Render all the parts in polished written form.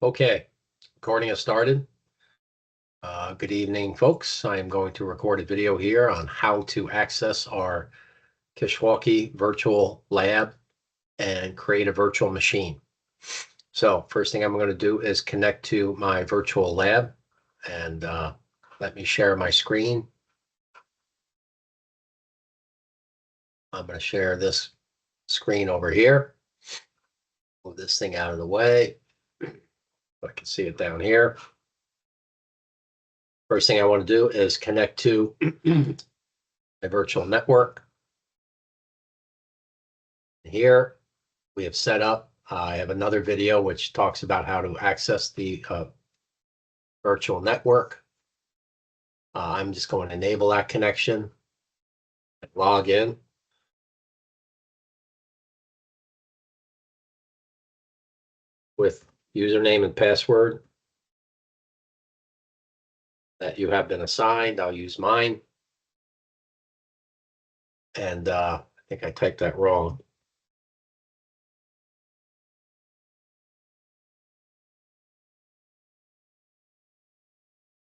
Okay, recording has started. Good evening, folks. I am going to record a video here on how to access our Kish Virtual Lab and create a virtual machine. So first thing I'm going to do is connect to my virtual lab and let me share my screen. I'm going to share this screen over here. Move this thing out of the way. I can see it down here. First thing I want to do is connect to a virtual network. Here we have set up, I have another video which talks about how to access the virtual network. I'm just going to enable that connection and log in. With username and password that you have been assigned. I'll use mine. And I think I typed that wrong.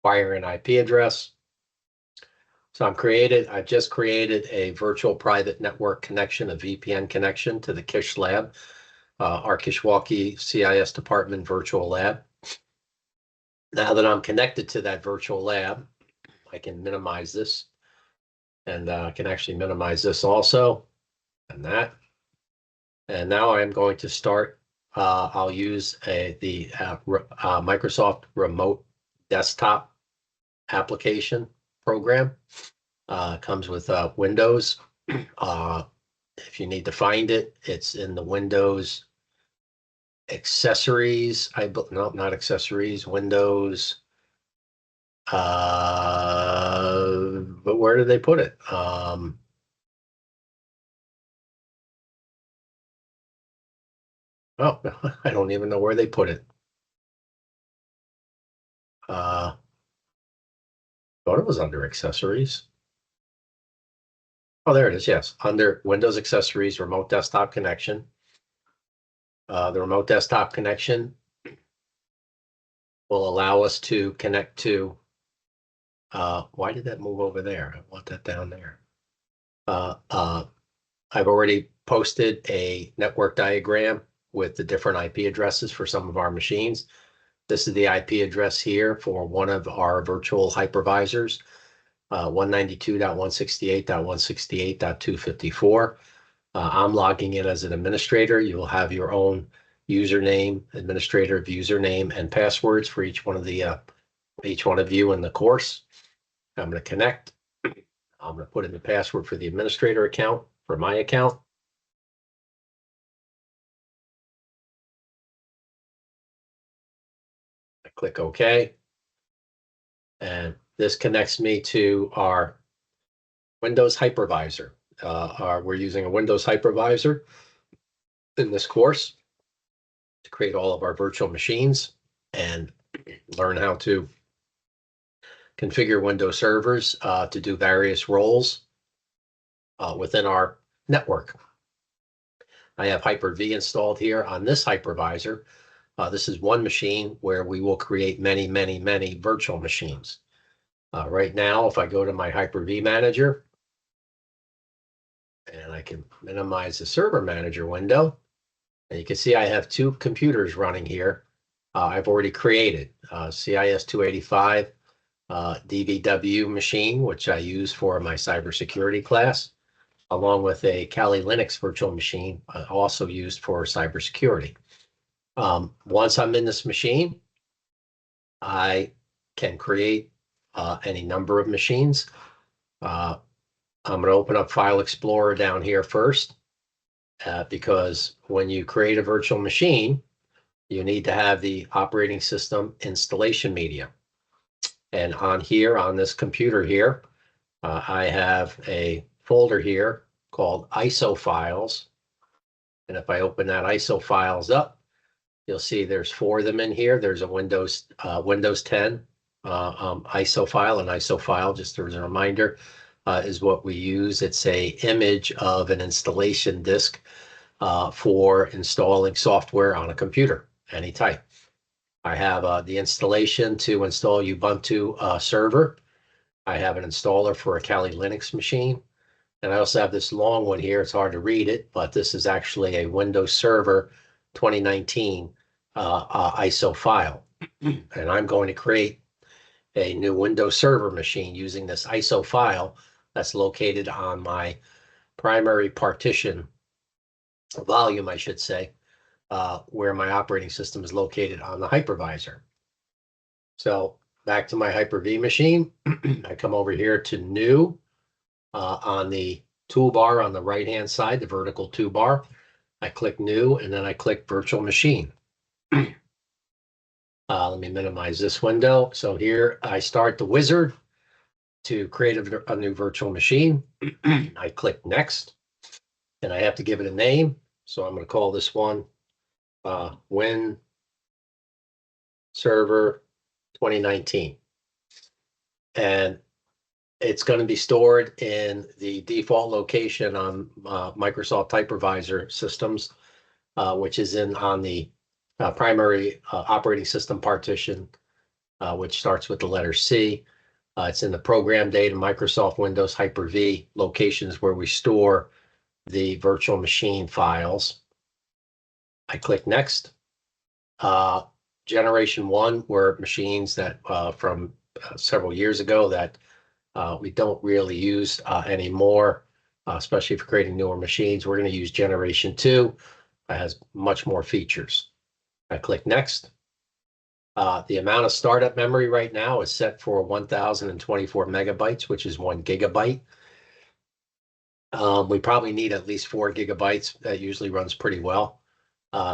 Acquire an IP address. So I've just created a virtual private network connection, a VPN connection to the Kish Lab, our Kishwaukee CIS Department Virtual Lab. Now that I'm connected to that virtual lab, I can minimize this, and I can actually minimize this also, and that. And now I'm going to start. I'll use the Microsoft Remote Desktop application program. Comes with Windows. If you need to find it, it's in the Windows accessories. No, not accessories. Windows. But where did they put it? Oh, I don't even know where they put it. Thought it was under accessories. Oh, there it is. Yes, under Windows accessories, remote desktop connection. The remote desktop connection will allow us to connect to. Why did that move over there? I want that down there. I've already posted a network diagram with the different IP addresses for some of our machines. This is the IP address here for one of our virtual hypervisors, 192.168.168.254. I'm logging in as an administrator. You will have your own username, administrator username, and passwords for each one of you in the course. I'm going to connect. I'm going to put in the password for the administrator account, for my account. I click OK. And this connects me to our Windows hypervisor. We're using a Windows hypervisor in this course to create all of our virtual machines and learn how to configure Windows servers to do various roles within our network. I have Hyper-V installed here on this hypervisor. This is one machine where we will create many, many, many virtual machines. Right now, if I go to my Hyper-V manager, and I can minimize the server manager window, and you can see I have two computers running here. I've already created CIS 285 DVW machine, which I use for my cybersecurity class, along with a Kali Linux virtual machine, also used for cybersecurity. Once I'm in this machine, I can create any number of machines. I'm going to open up File Explorer down here first, because when you create a virtual machine, you need to have the operating system installation media. And on here, on this computer here, I have a folder here called ISO files. And if I open that ISO files up, you'll see there's 4 of them in here. There's a Windows 10 ISO file. An ISO file, just as a reminder, is what we use. It's a image of an installation disk for installing software on a computer, any type. I have the installation to install Ubuntu server. I have an installer for a Kali Linux machine. And I also have this long one here. It's hard to read it, but this is actually a Windows Server 2019 ISO file. And I'm going to create a new Windows Server machine using this ISO file that's located on my primary partition volume, I should say, where my operating system is located on the hypervisor. So back to my Hyper-V machine, I come over here to New on the toolbar on the right-hand side, the vertical toolbar. I click New, and then I click Virtual Machine. Let me minimize this window. So here I start the wizard to create a new virtual machine. I click Next, and I have to give it a name. So I'm going to call this one Win Server 2019. And it's going to be stored in the default location on Microsoft Hypervisor systems, which is on the primary operating system partition, which starts with the letter C. It's in the program data, Microsoft Windows Hyper-V locations where we store the virtual machine files. I click Next. Generation 1 were machines that from several years ago that we don't really use anymore, especially for creating newer machines. We're going to use Generation 2. It has much more features. I click Next. The amount of startup memory right now is set for 1,024 megabytes, which is 1 gigabyte. We probably need at least 4 gigabytes. That usually runs pretty well.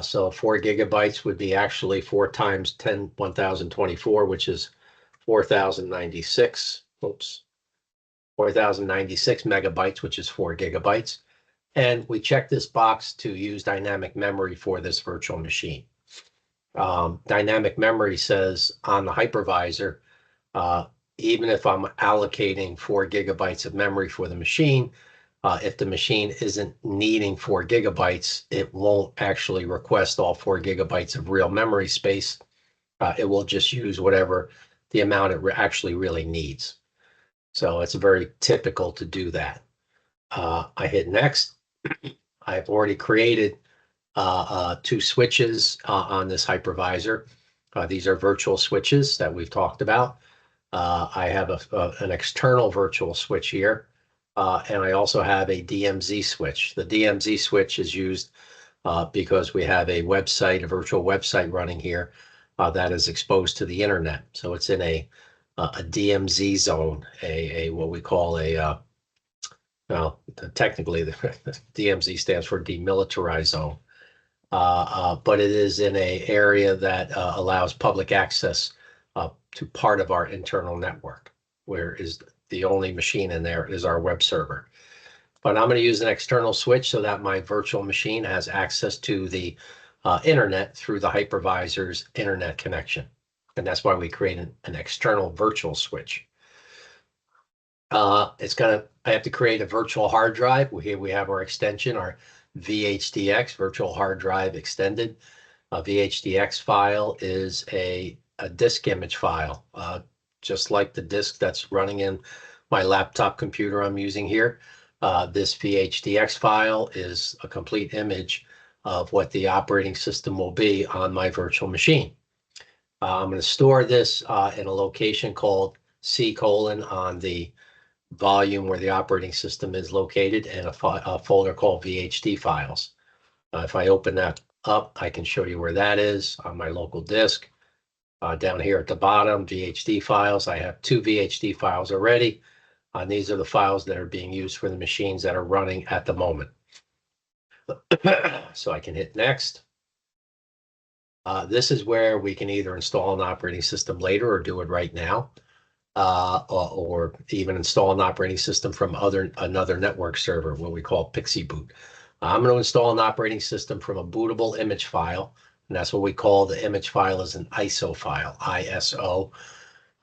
So 4 gigabytes would be actually 4 times 1024, which is 4,096. Oops. 4,096 megabytes, which is 4 gigabytes. And we check this box to use dynamic memory for this virtual machine. Dynamic memory says on the hypervisor, even if I'm allocating 4 gigabytes of memory for the machine, if the machine isn't needing 4 gigabytes, it won't actually request all 4 gigabytes of real memory space. It will just use whatever the amount it actually really needs. So it's very typical to do that. I hit Next. I've already created 2 switches on this hypervisor. These are virtual switches that we've talked about. I have an external virtual switch here, and I also have a DMZ switch. The DMZ switch is used because we have a website, a virtual website running here that is exposed to the internet. So it's in a DMZ zone, what we call well, technically the DMZ stands for demilitarized zone. But it is in an area that allows public access to part of our internal network, where is the only machine in there is our web server. But I'm going to use an external switch so that my virtual machine has access to the internet through the hypervisor's internet connection. And that's why we create an external virtual switch. I have to create a virtual hard drive. Here we have our extension, our VHDX, virtual hard drive extended. A VHDX file is a disk image file, just like the disk that's running in my laptop computer I'm using here. This VHDX file is a complete image of what the operating system will be on my virtual machine. I'm going to store this in a location called C: on the volume where the operating system is located, and a folder called VHD files. If I open that up, I can show you where that is on my local disk. Down here at the bottom, VHD files. I have 2 VHD files already. These are the files that are being used for the machines that are running at the moment. So I can hit Next. This is where we can either install an operating system later or do it right now. Or even install an operating system from another network server, what we call Pixie Boot. I'm going to install an operating system from a bootable image file, and that's what we call the image file is an ISO file, ISO.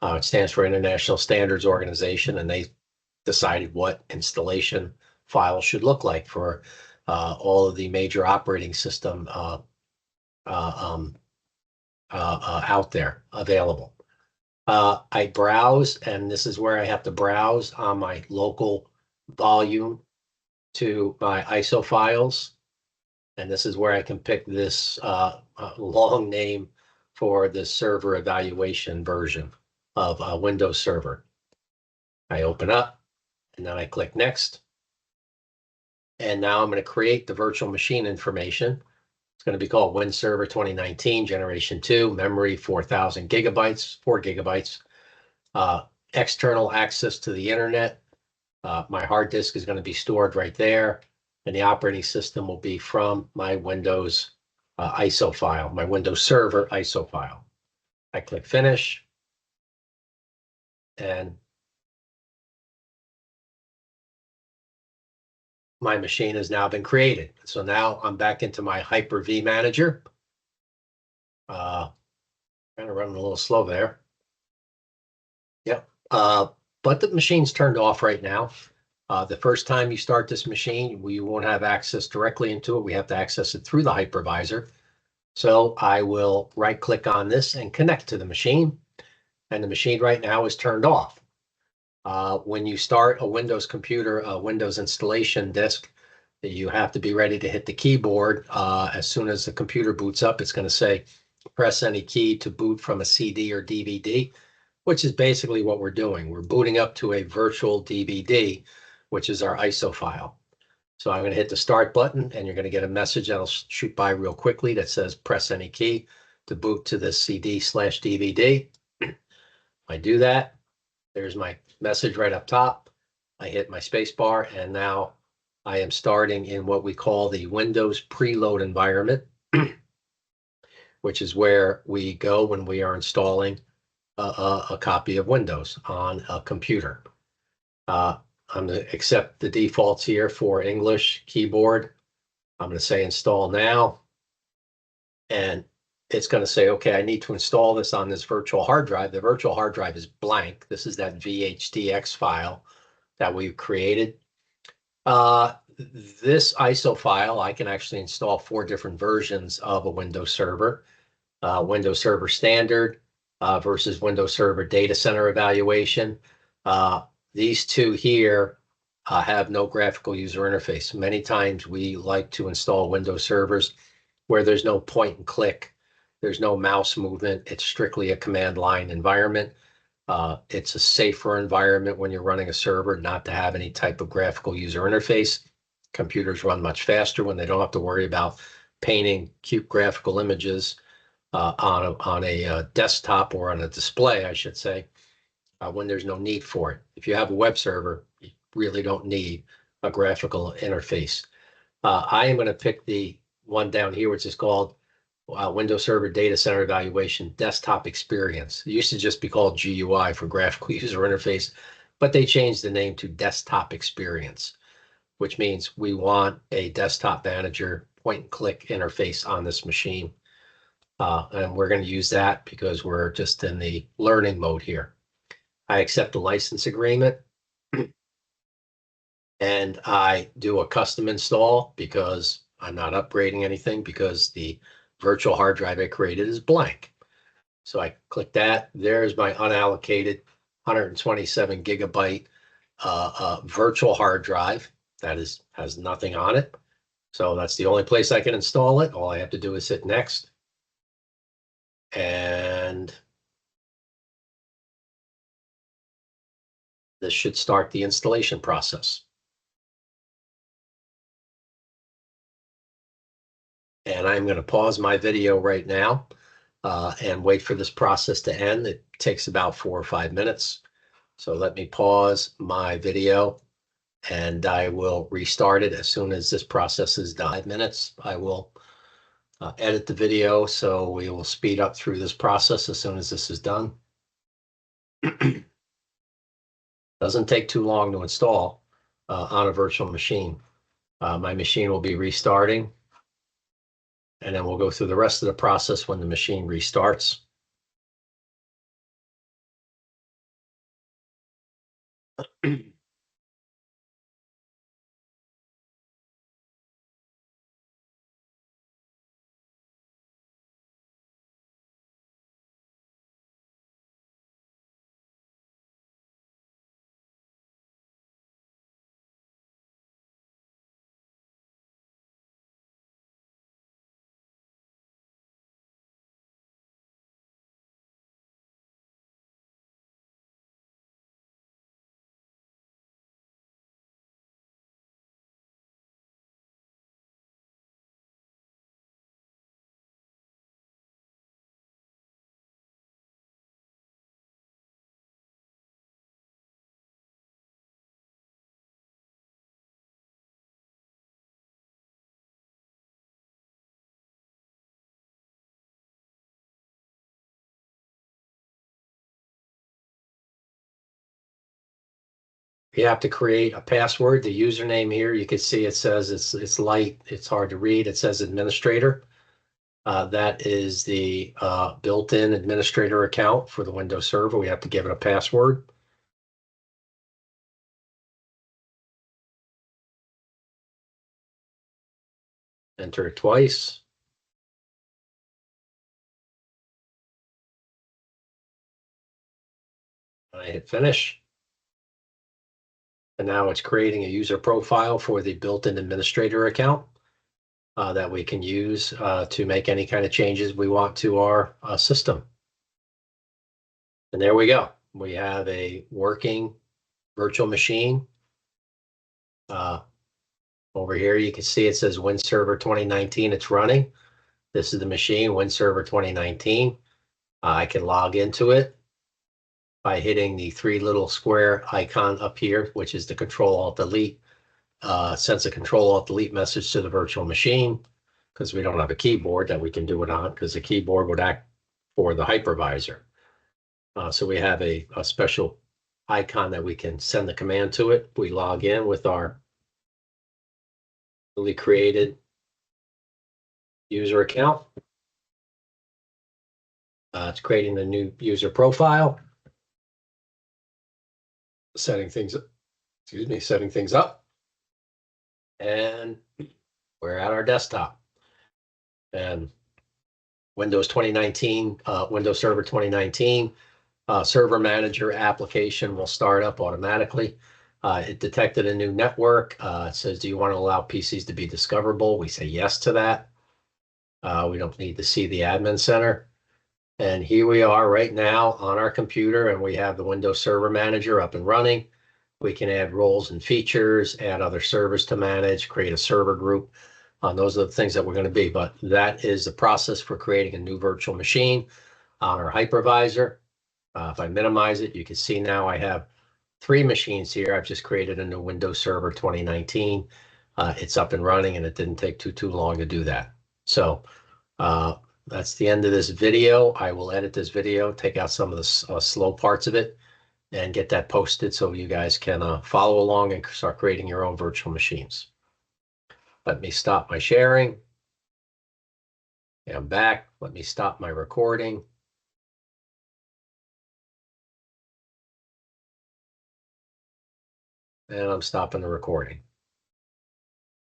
It stands for International Standards Organization, and they decided what installation files should look like for all of the major operating system out there available. I browse, and this is where I have to browse on my local volume to my ISO files. And this is where I can pick this long name for the server evaluation version of Windows Server. I open up, and then I click Next. And now I'm going to create the virtual machine information. It's going to be called Win Server 2019 Generation 2, memory 4,000 gigabytes, 4 gigabytes, external access to the internet. My hard disk is going to be stored right there, and the operating system will be from my Windows ISO file, my Windows Server ISO file. I click Finish, and my machine has now been created. So now I'm back into my Hyper-V Manager. Kind of running a little slow there. Yep. But the machine's turned off right now. The first time you start this machine, we won't have access directly into it. We have to access it through the hypervisor. So I will right click on this and connect to the machine. And the machine right now is turned off. When you start a Windows computer, a Windows installation disk, you have to be ready to hit the keyboard. As soon as the computer boots up, it's going to say, press any key to boot from a CD or DVD, which is basically what we're doing. We're booting up to a virtual DVD, which is our ISO file. So I'm going to hit the start button, and you're going to get a message that'll shoot by real quickly that says press any key to boot to the CD/DVD. I do that. There's my message right up top. I hit my space bar, and now I am starting in what we call the Windows preload environment, which is where we go when we are installing a copy of Windows on a computer. I'm going to accept the defaults here for English keyboard. I'm going to say install now. And it's going to say, okay, I need to install this on this virtual hard drive. The virtual hard drive is blank. This is that VHDX file that we've created. This ISO file, I can actually install 4 different versions of a Windows Server. Windows Server Standard versus Windows Server Data Center Evaluation. These two here have no graphical user interface. Many times we like to install Windows servers where there's no point and click, there's no mouse movement. It's strictly a command line environment. It's a safer environment when you're running a server not to have any type of graphical user interface. Computers run much faster when they don't have to worry about painting cute graphical images on a desktop or on a display, I should say, when there's no need for it. If you have a web server, you really don't need a graphical interface. I am going to pick the one down here, which is called Windows Server Data Center Evaluation Desktop Experience. It used to just be called GUI for graphical user interface, but they changed the name to Desktop Experience, which means we want a desktop manager point and click interface on this machine. And we're going to use that because we're just in the learning mode here. I accept the license agreement, and I do a custom install because I'm not upgrading anything because the virtual hard drive I created is blank. So I click that. There's my unallocated 127 gigabyte virtual hard drive that has nothing on it. So that's the only place I can install it. All I have to do is hit next. And this should start the installation process. And I'm going to pause my video right now and wait for this process to end. It takes about 4 or 5 minutes. So let me pause my video, and I will restart it as soon as this process is done. 5 minutes, I will edit the video, so we will speed up through this process as soon as this is done. Doesn't take too long to install on a virtual machine. My machine will be restarting, and then we'll go through the rest of the process when the machine restarts. We have to create a password. The username here, you can see it says it's light. It's hard to read. It says administrator. That is the built-in administrator account for the Windows Server. We have to give it a password. Enter it twice. I hit finish. And now it's creating a user profile for the built-in administrator account that we can use to make any kind of changes we want to our system. And there we go. We have a working virtual machine. Over here, you can see it says WinServer 2019. It's running. This is the machine, WinServer 2019. I can log into it by hitting the three little square icon up here, which is the Control-Alt-Delete. Sends a Control-Alt-Delete message to the virtual machine because we don't have a keyboard that we can do it on, because the keyboard would act for the hypervisor. So we have a special icon that we can send the command to it. We log in with our newly created user account. It's creating the new user profile, setting things up, and we're at our desktop. And Windows 2019, Windows Server 2019 Server Manager application will start up automatically. It detected a new network. It says, do you want to allow PCs to be discoverable? We say yes to that. We don't need to see the admin center. And here we are right now on our computer, and we have the Windows Server Manager up and running. We can add roles and features, add other servers to manage, create a server group. Those are the things that we're going to be, but that is the process for creating a new virtual machine on our hypervisor. If I minimize it, you can see now I have 3 machines here. I've just created a new Windows Server 2019. It's up and running, and it didn't take too long to do that. So that's the end of this video. I will edit this video, take out some of the slow parts of it, and get that posted so you guys can follow along and start creating your own virtual machines. Let me stop my sharing. I'm back. Let me stop my recording. And I'm stopping the recording.